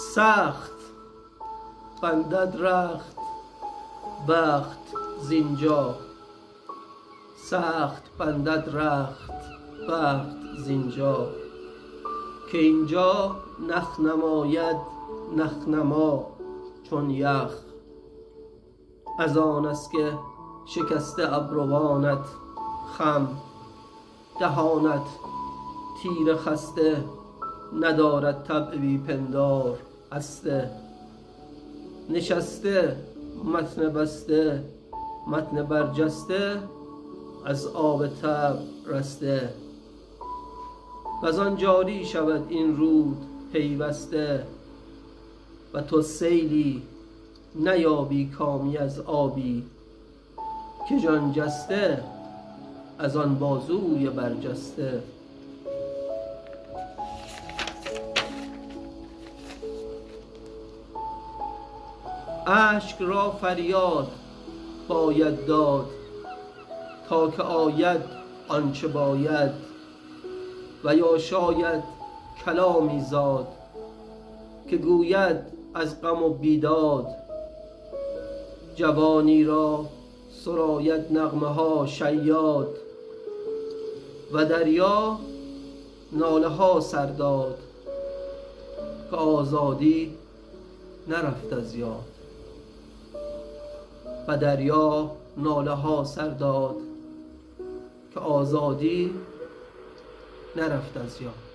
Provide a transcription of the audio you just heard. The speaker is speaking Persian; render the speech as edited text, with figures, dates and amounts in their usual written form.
سخت بندد رخت بخت زینجا، سخت بندد رخت بخت زینجا، که اینجا نخ نماید نخنما چون یخ. از آن است که شکسته ابروانت خم، دهانت تیر خسته ندارد طبع بی پندار هسته. نشسته متن بسته متن برجسته، از آب طبع رسته. وز آن جاری شود این رود پیوسته، و تو سیلی نیابی کامی از آبی، که جان جسته از آن بازوی برجسته. اشک را فریاد باید داد تا که آید آنچه باید، و یا شاید کلامی زاد که گوید از غم و بیداد. جوانی را سراید نغمه ها شیاد، و دریا ناله ها سر داد که آزادی نرفت از یاد. و دریا ناله ها سر داد که آزادی نرفت از یاد.